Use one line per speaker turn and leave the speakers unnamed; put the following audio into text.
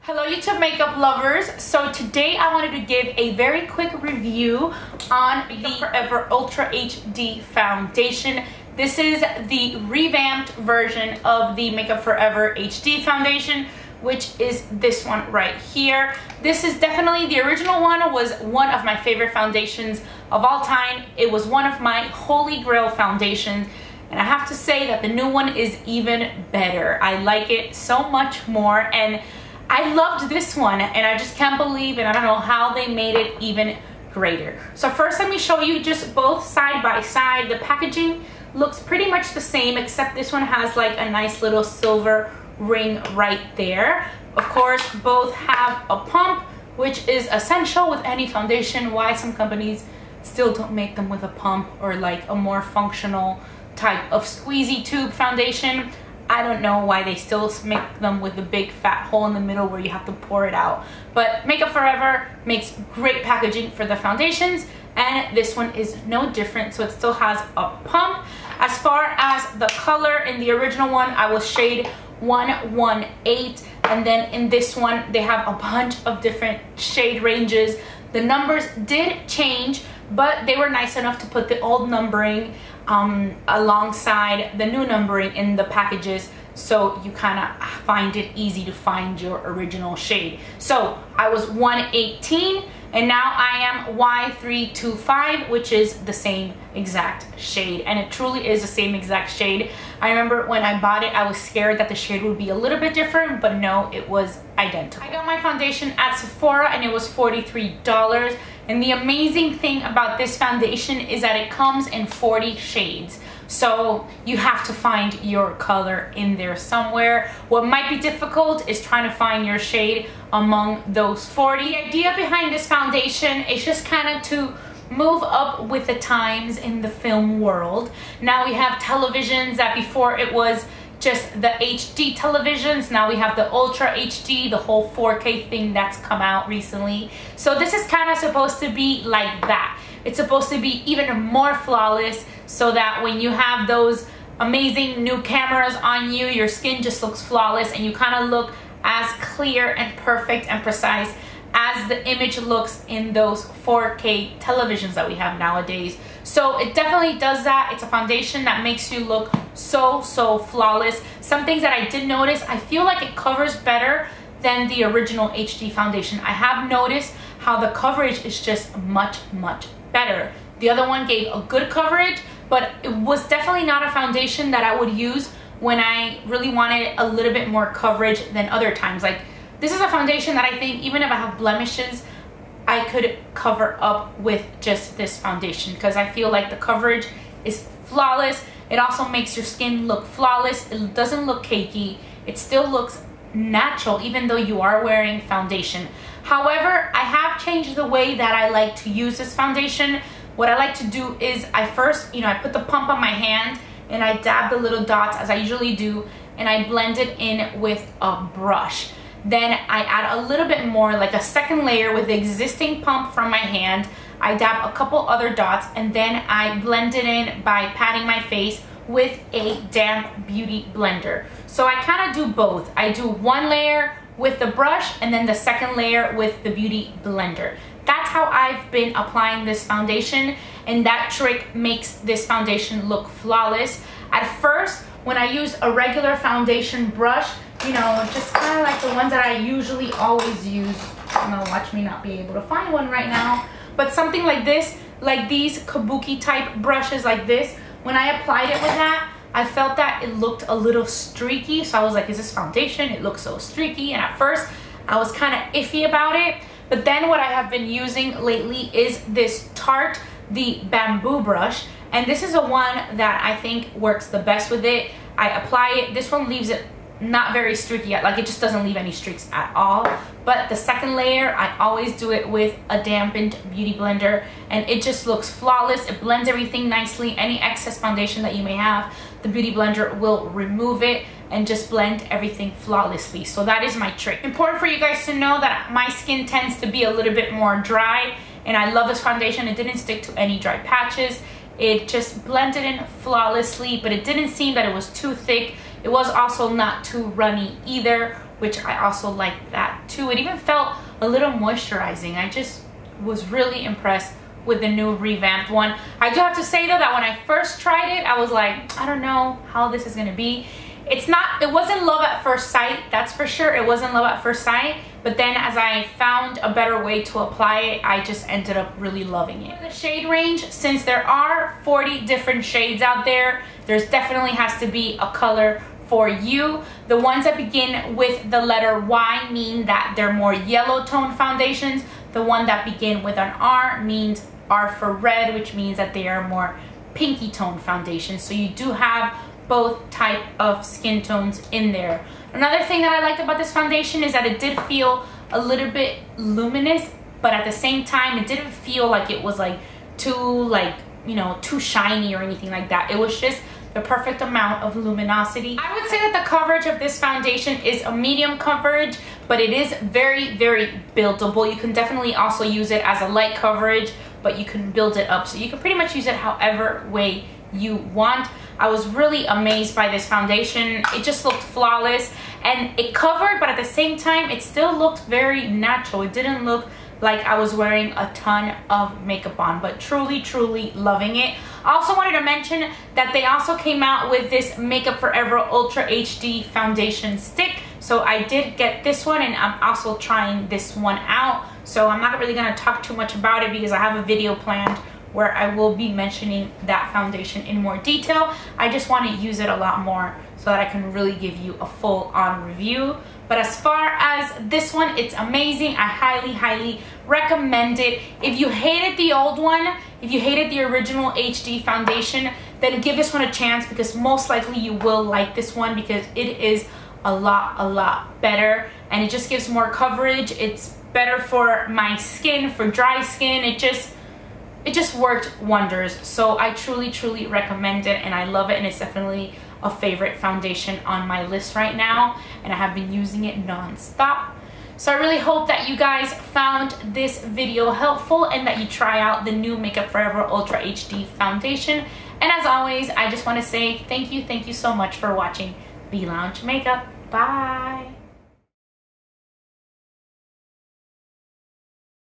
Hello YouTube makeup lovers. So today I wanted to give a very quick review on the Forever Ultra HD foundation. This is the revamped version of the Makeup Forever HD foundation, which is this one right here. This is definitely, the original one was one of my favorite foundations of all time. It was one of my holy grail foundations. And I have to say that the new one is even better. I like it so much more, and I loved this one, and I just can't believe, and I don't know how they made it even greater. So first, let me show you just both side by side. The packaging looks pretty much the same, except this one has like a nice little silver ring right there. Of course, both have a pump, which is essential with any foundation. Why some companies still don't make them with a pump or like a more functional type of squeezy tube foundation. I don't know why they still make them with the big fat hole in the middle where you have to pour it out. But Makeup Forever makes great packaging for the foundations, and this one is no different. So it still has a pump. As far as the color, in the original one I was shade 118, and then in this one they have a bunch of different shade ranges. The numbers did change, but they were nice enough to put the old numbering alongside the new numbering in the packages, so you kind of find it easy to find your original shade. So I was 118 and now I am Y325, which is the same exact shade, and it truly is the same exact shade. I remember when I bought it I was scared that the shade would be a little bit different, but no, it was identical. I got my foundation at Sephora and it was $43. And the amazing thing about this foundation is that it comes in 40 shades. So you have to find your color in there somewhere. What might be difficult is trying to find your shade among those 40. The idea behind this foundation is just kind of to move up with the times in the film world. Now we have televisions that before it was just the HD televisions. Now we have the Ultra HD, the whole 4K thing that's come out recently. So this is kind of supposed to be like that. It's supposed to be even more flawless, so that when you have those amazing new cameras on you, your skin just looks flawless and you kind of look as clear and perfect and precise as the image looks in those 4K televisions that we have nowadays. So it definitely does that. It's a foundation that makes you look so flawless. Some things that I did notice, I feel like it covers better than the original HD foundation. I have noticed how the coverage is just much better. The other one gave a good coverage, but it was definitely not a foundation that I would use when I really wanted a little bit more coverage than other times. Like, this is a foundation that I think even if I have blemishes, I could cover up with just this foundation, because I feel like the coverage is flawless. It also makes your skin look flawless. It doesn't look cakey. It still looks natural even though you are wearing foundation. However, I have changed the way that I like to use this foundation. What I like to do is I first, I put the pump on my hand and I dab the little dots as I usually do, and I blend it in with a brush. Then I add a little bit more, like a second layer with the existing pump from my hand. I dab a couple other dots, and then I blend it in by patting my face with a damp beauty blender. So I kind of do both. I do one layer with the brush and then the second layer with the beauty blender. That's how I've been applying this foundation, and that trick makes this foundation look flawless. At first, when I use a regular foundation brush, just kind of like the ones that I usually always use. Watch me not be able to find one right now. But something like this, like these kabuki type brushes like this, when I applied it with that, I felt that it looked a little streaky. So I was like, is this foundation? It looks so streaky. And at first, I was kind of iffy about it. But then what I have been using lately is this Tarte, the bamboo brush. And this is a one that I think works the best with it. I apply it. This one leaves it not very streaky, like it just doesn't leave any streaks at all. But the second layer, I always do it with a dampened beauty blender, and it just looks flawless. It blends everything nicely. Any excess foundation that you may have, the beauty blender will remove it and just blend everything flawlessly. So that is my trick. Important for you guys to know that my skin tends to be a little bit more dry, and I love this foundation. It didn't stick to any dry patches. It just blended in flawlessly, but it didn't seem that it was too thick. It was also not too runny either, which I also like that that too. It even felt a little moisturizing. I just was really impressed with the new revamped one. I do have to say though that when I first tried it, I was like, I don't know how this is gonna be. It wasn't love at first sight, that's for sure. It wasn't love at first sight, but then as I found a better way to apply it, I just ended up really loving it. The shade range, since there are 40 different shades out there, there's definitely has to be a color for you. The ones that begin with the letter Y mean that they're more yellow tone foundations. The one that begin with an R means R for red, which means that they are more pinky tone foundations. So you do have both type of skin tones in there. Another thing that I liked about this foundation is that it did feel a little bit luminous, but at the same time it didn't feel like it was like too too shiny or anything like that. It was just the perfect amount of luminosity. I would say that the coverage of this foundation is a medium coverage, but it is very, very buildable. You can definitely also use it as a light coverage, but you can build it up. So you can pretty much use it however way you want. I was really amazed by this foundation. It just looked flawless and it covered, but at the same time, it still looked very natural. It didn't look like I was wearing a ton of makeup on, but truly, truly loving it. I also wanted to mention that they also came out with this Makeup Forever Ultra HD foundation stick. So I did get this one and I'm also trying this one out. So I'm not really gonna talk too much about it because I have a video planned where I will be mentioning that foundation in more detail. I just want to use it a lot more so that I can really give you a full-on review. But as far as this one, it's amazing. I highly, highly recommend it. If you hated the old one, if you hated the original HD foundation, then give this one a chance because most likely you will like this one because it is a lot better and it just gives more coverage. It's better for my skin, for dry skin. It just worked wonders. So I truly, truly recommend it and I love it, and it's definitely a favorite foundation on my list right now, and I have been using it non-stop. So I really hope that you guys found this video helpful and that you try out the new Makeup Forever Ultra HD foundation. And as always, I just want to say thank you so much for watching BLounge Makeup. Bye.